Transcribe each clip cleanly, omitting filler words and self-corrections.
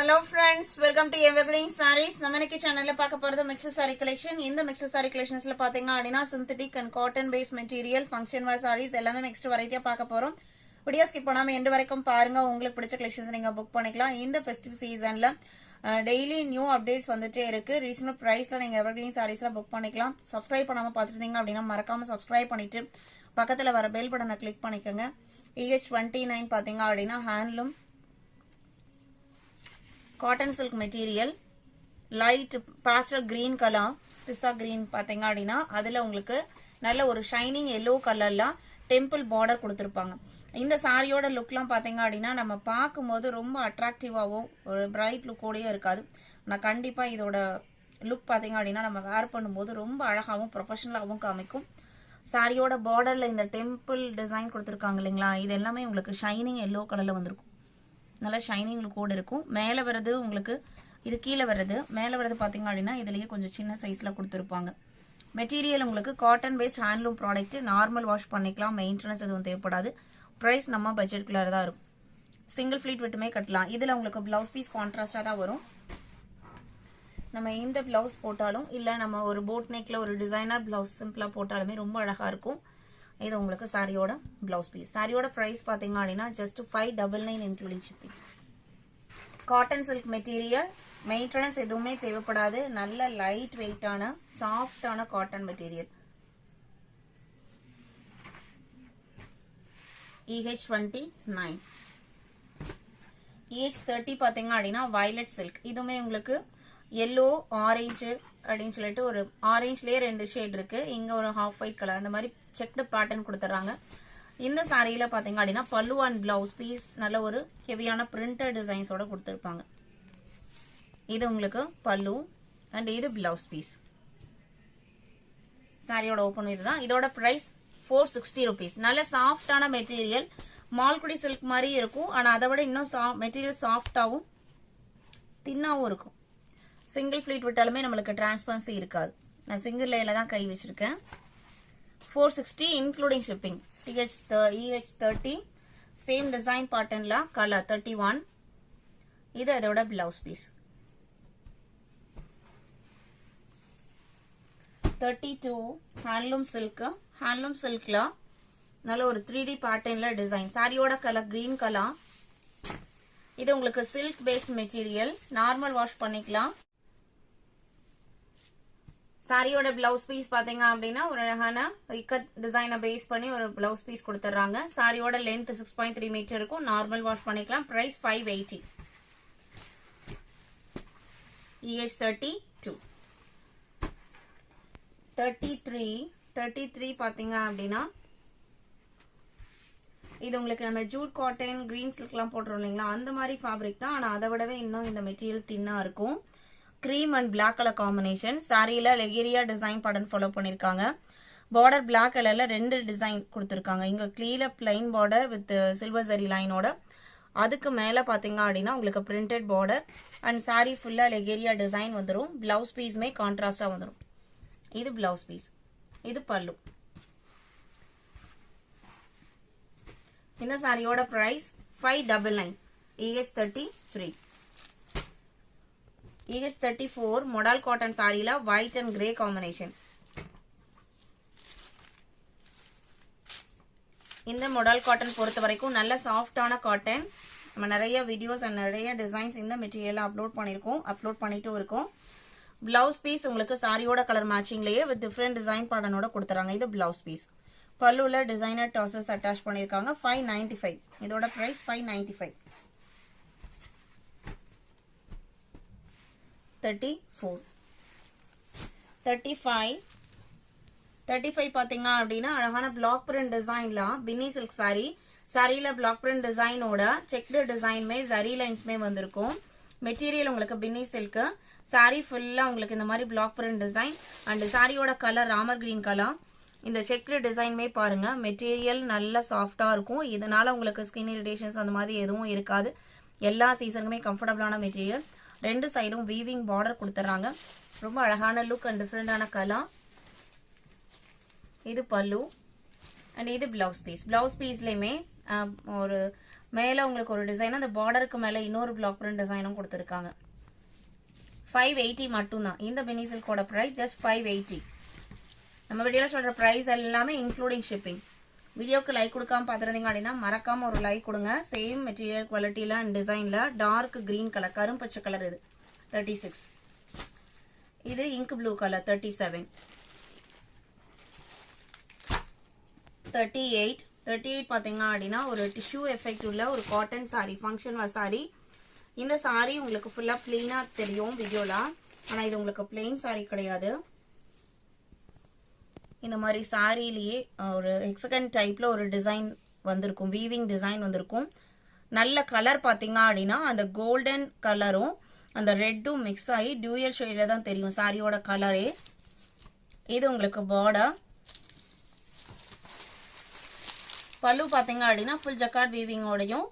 Hello friends, welcome to Evergreen Sarees. நம்ம இன்னைக்கு சேனல்ல பார்க்க போறது மிக்ஸ்ட் saree collection. இந்த மிக்ஸ்ட் saree collectionsல பாத்தீங்கன்னா அப்படினா synthetic and cotton based material function wear sarees எல்லாமே மிக்ஸ்ட் வெரைட்டியா பார்க்க போறோம். வீடியோ ஸ்கிப் பண்ணாம எண்ட் வரைக்கும் பாருங்க. உங்களுக்கு பிடிச்ச collections நீங்க புக் பண்ணிக்கலாம். இந்த ஃபெஸ்டிவ் சீசன்ல டெய்லி நியூ அப்டேட்ஸ் வந்துட்டே இருக்கு. ரீசனபிள் பிரைஸ்ல நீங்க எவர்கிரீன் சாரீஸ்ல புக் பண்ணிக்கலாம். சப்ஸ்கிரைப் பண்ணாம பாத்துட்டீங்க அப்படினா மறக்காம சப்ஸ்கிரைப் பண்ணிட்டு பக்கத்துல வர பெல் பட்டனை கிளிக் பண்ணிக்கங்க. EH29 பாத்தீங்க அப்படினா handloom cotton silk material light pastel green color pista green பாத்தீங்க அப்படினா அதுல உங்களுக்கு நல்ல ஒரு ஷைனிங் yellow கலர்ல டெம்பிள் பார்டர் கொடுத்திருப்பாங்க. இந்த சாரியோட லுக்லாம் பாத்தீங்க அப்படினா நம்ம பாக்கும்போது ரொம்ப அட்ராக்டிவாவோ ஒரு பிரைட் லுக்கோடயே இருக்காது. நான் கண்டிப்பா இதோட லுக் பாத்தீங்க அப்படினா நம்ம வேர் பண்ணும்போது ரொம்ப அழகாவும் ப்ரொஃபஷனலாவும் காமிக்கும். சாரியோட பார்டர்ல இந்த டெம்பிள் டிசைன் கொடுத்திருக்காங்க இல்லைங்களா, இது எல்லாமே உங்களுக்கு ஷைனிங் yellow கலர்ல வந்திருக்கும். நல்ல ஷைனிங் லுக்கோட இருக்கும். மேலே வரது உங்களுக்கு இது கீழே வரது, மேலே வரது பாத்தீங்க அப்படின்னா இதுலயே கொஞ்சம் சின்ன சைஸ்ல கொடுத்துருப்பாங்க. மெட்டீரியல் உங்களுக்கு cotton based handloom product, normal wash பண்ணிக்கலாம், மெயின்டெனன்ஸ் எதுவும் தேவைப்படாது. ப்ரைஸ் நம்ம பட்ஜெட்குள்ள தான் இருக்கும். சிங்கிள் ஃபிளீட் விட்டுமே கட்டலாம். இதுல உங்களுக்கு பிளவுஸ் பீஸ் கான்ட்ராஸ்டா தான் வரும். நம்ம இந்த பிளவுஸ் போட்டாலும் இல்ல நம்ம ஒரு போட் நெக்ல ஒரு டிசைனர் பிளவுஸ் சிம்பிளா போட்டாலுமே ரொம்ப அழகா இருக்கும். இது உங்களுக்கு சாரியோட பிளவுஸ் பீஸ். சாரியோட பிரைஸ் பாத்தீங்க அப்படின்னா just 599 including shipping. Cotton silk material, maintenance எதுவுமே தேவைப்படாது. நல்ல லைட் வெயிட்டான சாஃப்டான காட்டன் மெட்டீரியல். EH29. EH30 பாத்தீங்க அப்படின்னா வயலட் சில்க். இதுவுமே உங்களுக்கு yellow ஆரஞ்சு அப்படின்னு சொல்லிட்டு ஒரு ஆரஞ்சுலயே ரெண்டு ஷேட் இருக்கு. இங்க ஒரு ஹாஃப் ஒயிட் கலர் அந்த மாதிரி செக்டு பேட்டர்ன் கொடுத்துறாங்க. இந்த சாரியில பாத்தீங்க அப்படின்னா பல்லு அண்ட் பிளவுஸ் பீஸ் நல்ல ஒரு ஹெவியான பிரிண்டட் டிசைன்ஸோட கொடுத்துருப்பாங்க. இது உங்களுக்கு பல்லு அண்ட் இது பிளவுஸ் பீஸ். சாரியோட ஓபன் இதுதான். இதோட பிரைஸ் 460 rupees. நல்ல சாஃப்டான மெட்டீரியல், மால்குடி சில்க் மாதிரி இருக்கும். ஆனா அதை விட இன்னும் மெட்டீரியல் சாஃப்டாவும் தின்னாவும் இருக்கும். சிங்கிள் ஃபிளீட் விட்டாலுமே நம்மளுக்கு டிரான்ஸ்பரன்சி இருக்காது. நான் சிங்கிள் லேயர்ல தான் கை வச்சிருக்கேன். 460 including shipping. EH30 same design பேட்டர்ன்ல கலர் 31. இது அதோட blouse piece. 32 handloom silk. Handloom சில்க்ல நல்ல ஒரு 3D பேட்டர்ன்ல டிசைன். சாரியோட கலர் கிரீன் கலர். இது உங்களுக்கு silk based material, normal wash பண்ணிக்கலாம். சாரியோட பிளவுஸ் பீஸ் பாத்தீங்க அப்படின்னா ஒரு அழகான இக்கட் டிசைனை பேஸ் பண்ணி ஒரு பிளவுஸ் பீஸ் கொடுத்துறாங்க. சாரியோட லென்த் 6.3 மீட்டர் இருக்கும். நார்மல் வாஷ் பண்ணிக்கலாம். பிரைஸ் 580. EH32. 33 பாத்தீங்க அப்படின்னா இது உங்களுக்கு நம்ம ஜூட் காட்டன் கிரீன் சில்க் எல்லாம் போட்டுறோம் இல்லைங்களா, அந்த மாதிரி ஃபேப்ரிக் தான். ஆனா அதை விடவே இன்னும் இந்த மெட்டீரியல் தின்னா இருக்கும். Cream and black colour combination. சாரியில லெகேரியா டிசைன் பேட்டர்ன் ஃபாலோ பண்ணிருக்காங்க. பார்டர் பிளாக் கலர்ல ரெண்டு டிசைன் கொடுத்திருக்காங்க. இங்க கிளீல plain border with silver zari லைனோட, அதுக்கு மேல பாத்தீங்க அப்படின்னா உங்களுக்கு பிரிண்டட் பார்டர் அண்ட் சாரி ஃபுல்லா லெகேரியா டிசைன் வந்துடும். பிளவுஸ் பீஸ்மே கான்ட்ராஸ்டா வந்துடும். இது பிளவுஸ் பீஸ், இது பல்லு. இந்த சாரியோட price 599. EH33. EH34 modal cotton சாரியில ஒயிட் அண்ட் கிரே காம்பினேஷன். இந்த மொடால் காட்டன் பொறுத்த வரைக்கும் நல்ல சாஃப்டான காட்டன். நம்ம நிறைய வீடியோஸ் அண்ட் நிறைய டிசைன்ஸ் இந்த மெட்டீரியல் அப்லோட் பண்ணிட்டும் இருக்கோம். பிளவுஸ் பீஸ் உங்களுக்கு சாரியோட கலர் மேட்சிங்லயே வித் டிஃப்ரெண்ட் டிசைன் பேட்டர்னோட கொடுத்துறாங்க. இது பிளவுஸ் பீஸ். பல்லுல டிசைனர் டாசஸ் அட்டாச் பண்ணிருக்காங்க. 595. இதோட பிரைஸ் 595. 35 பாத்தீங்க அப்படின்னா அழகான பிளாக் பிரிண்ட் டிசைன்ல பின்னி சில்க் சாரி. சாரியில பிளாக் பிரிண்ட் டிசைனோட செக்டு டிசைன்மே ஜரி லைன்ஸ்மே வந்திருக்கும். மெட்டீரியல் உங்களுக்கு பின்னி சில்க். சாரி ஃபுல்லா உங்களுக்கு இந்த மாதிரி பிளாக் பிரிண்ட் டிசைன் அண்ட் சாரியோட கலர் ராமர் கிரீன் கலர். இந்த செக்டு டிசைன்மே பாருங்க, மெட்டீரியல் நல்ல சாஃப்டா இருக்கும். இதனால உங்களுக்கு ஸ்கின் இரிட்டேஷன்ஸ் அந்த மாதிரி எதுவும் இருக்காது. எல்லா சீசனுக்குமே கம்ஃபர்டபுளான மெட்டீரியல். ரெண்டு சைடும் வீவிங் பார்டர் கொடுத்துறாங்க. ரொம்ப அழகான லுக் அண்ட் டிஃப்ரெண்டான கலர். இது பல்லு அண்ட் இது பிளவுஸ் பீஸ். பிளவுஸ் பீஸ்லயுமே ஒரு மேல உங்களுக்கு ஒரு டிசைன், அந்த பார்டருக்கு மேல இன்னொரு பிளாக் பிரிண்ட் டிசைனும் கொடுத்துருக்காங்க. 580 மட்டும்தான். இந்த பெனி சில்கோட பிரைஸ் ஜஸ்ட் 580. நம்ம வீடியோல சொல்ற பிரைஸ் எல்லாமே இன்க்ளூடிங் ஷிப்பிங். வீடியோக்கு லைக் கொடுக்காம பார்த்துருந்தீங்க அப்படின்னா மறக்காம ஒரு லைக் கொடுங்க. சேம் மெட்டீரியல் குவாலிட்டியில அண்ட் டிசைன்ல டார்க் கிரீன் கலர், கரும்பச்சை கலர். இது 36. இது இங்க் ப்ளூ கலர் 37. 38 பாத்தீங்க அப்படின்னா ஒரு டிஷ்யூ எஃபெக்ட் உள்ள ஒரு காட்டன் சாரி, ஃபங்க்ஷன் வேர் சாரி. இந்த சாரி உங்களுக்கு ஃபுல்லா பிளெயினா தெரியும் வீடியோல, ஆனா இது உங்களுக்கு பிளெயின் சாரி கிடையாது. இந்த மாதிரி சாரிலேயே ஒரு ஹெக்ஸகன் டைப்ல ஒரு டிசைன் வந்திருக்கும், வீவிங் டிசைன் வந்திருக்கும். நல்ல கலர் பாத்தீங்க அப்படின்னா அந்த கோல்டன் கலரும் அந்த ரெட்டும் மிக்ஸ் ஆகி டியூயல் ஷேட்ல தான் தெரியும் சாரியோட கலரே. இது உங்களுக்கு பார்டர். பல்லு பாத்தீங்க அப்படின்னா ஃபுல் ஜக்கார்ட் வீவிங்கோடையும்,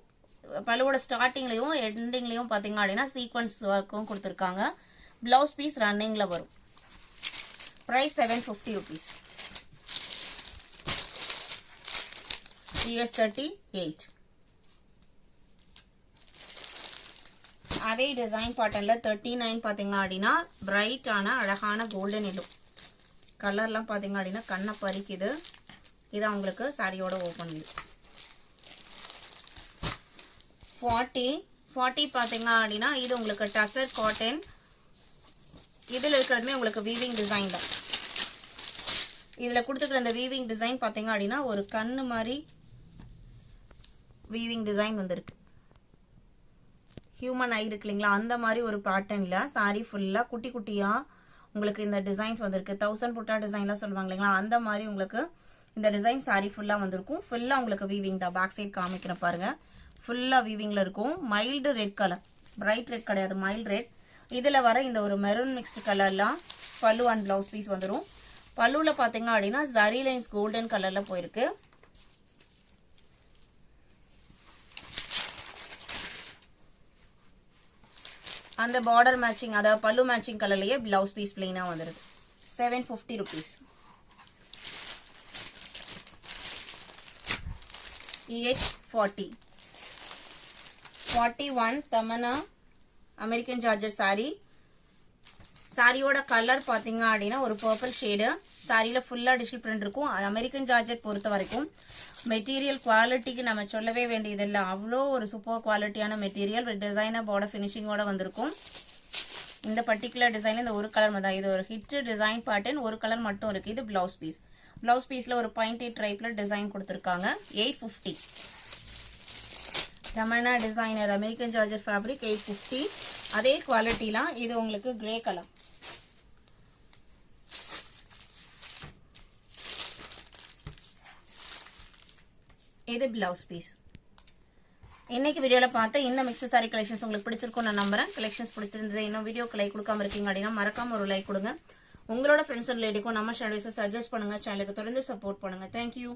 பல்லுவோட ஸ்டார்டிங்லயும் எண்டிங்லயும் பாத்தீங்க அப்படின்னா சீக்வன்ஸ் ஒர்க்கும் கொடுத்துருக்காங்க. பிளவுஸ் பீஸ் ரன்னிங்ல வரும். Price 750 rupees. ES 38. அதே டிசைன் பேட்டர்ன்ல 39 பாத்தீங்க அப்படின்னா பிரைட்டான அழகான கோல்டன் எல்லோ கலர்லாம் பாத்தீங்க அப்படின்னா கண்ணை பறிக்குது. இதான் உங்களுக்கு சாரியோட ஓபன் வியூ. 40 பாத்தீங்க அப்படின்னா இது உங்களுக்கு டசர் காட்டன். இதுல இருக்கிறதுமே உங்களுக்கு வீவிங் டிசைன் தான். இதுல கொடுத்துக்கிற இந்த வீவிங் டிசைன் பாத்தீங்க அப்படின்னா ஒரு கண்ணு மாதிரி வீவிங் டிசைன் வந்திருக்கு. ஹியூமன் ஐ இருக்கு இல்லைங்களா, அந்த மாதிரி ஒரு பேட்டர்ன்ல சாரி ஃபுல்லா குட்டி குட்டியா உங்களுக்கு இந்த டிசைன்ஸ் வந்திருக்கு. 1000 புட்டா டிசைன்லாம் சொல்லுவாங்க இல்லைங்களா, அந்த மாதிரி உங்களுக்கு இந்த டிசைன் சாரி ஃபுல்லா வந்திருக்கும். ஃபுல்லா உங்களுக்கு வீவிங் தான். பேக் சைட் காமிக்கிறேன் பாருங்க. ஃபுல்லா வீவிங்ல இருக்கும். Mild red colour, bright red கிடையாது, மைல்டு ரெட். இதுல வர இந்த ஒரு மெரூன் மிக்ஸ்டு கலர்லாம் பல்லு அண்ட் பிளவுஸ் பீஸ் வந்துடும். பல்லுல பாத்தீங்க அப்படின்னா ஜரி லைன்ஸ் கோல்டன் கலர்ல போயிருக்கு. அந்த பார்டர் மேட்சிங், அதாவது பல்லு மேட்சிங் கலர்லயே பிளவுஸ் பீஸ் பிளெயினா வந்துருது. 750 rupees. EH 40. 41 Tamannaah American ஜார்ஜர் sorry. சாரியோட கலர் பாத்தீங்க அப்படின்னா ஒரு பர்பிள் ஷேடு. சாரியில ஃபுல்லா டிஜிட்டல் பிரிண்ட் இருக்கும். அமெரிக்கன் ஜார்ஜெட் பொறுத்த வரைக்கும் மெட்டீரியல் குவாலிட்டிக்கு நம்ம சொல்லவே வேண்டியதில்லை. அவ்வளோ ஒரு சூப்பர் குவாலிட்டியான மெட்டீரியல். டிசைனர் பார்டர் ஃபினிஷிங்கோட வந்திருக்கும். இந்த பர்டிகுலர் டிசைன்ல இந்த ஒரு கலர் தான். இது ஒரு ஹிட் டிசைன் பேட்டர்ன். ஒரு கலர் மட்டும் இருக்கு. இது பிளவுஸ் பீஸ். பிளவுஸ் பீஸ்ல ஒரு பாயிண்டட் டைப்ல டிசைன் கொடுத்துருக்காங்க. 850. Ramana designer American ஜார்ஜர் fabric 850. அதே குவாலிட்டிலாம் இது உங்களுக்கு கிரே கலர். இது பிளவுஸ் பீஸ். இன்னைக்கு வீடியோல பார்த்த இந்த மிக்ஸ் சாரி கலெக்ஷன்ஸ் உங்களுக்கு பிடிச்சிருக்கும் நான் நம்புறேன். கலெக்ஷன்ஸ் பிடிச்சிருந்தது, இன்னும் வீடியோக்கு லைக் கொடுக்காம இருக்கீங்க அப்படின்னா மறக்காம ஒரு லைக் கொடுங்க. உங்களோட ஃப்ரெண்ட்ஸ் அண்ட் லேடிக்கும் நம்ம சேனல்ஸ் சஜஸ்ட் பண்ணுங்க. சேனலுக்கு தொடர்ந்து சப்போர்ட் பண்ணுங்க. தேங்க்யூ.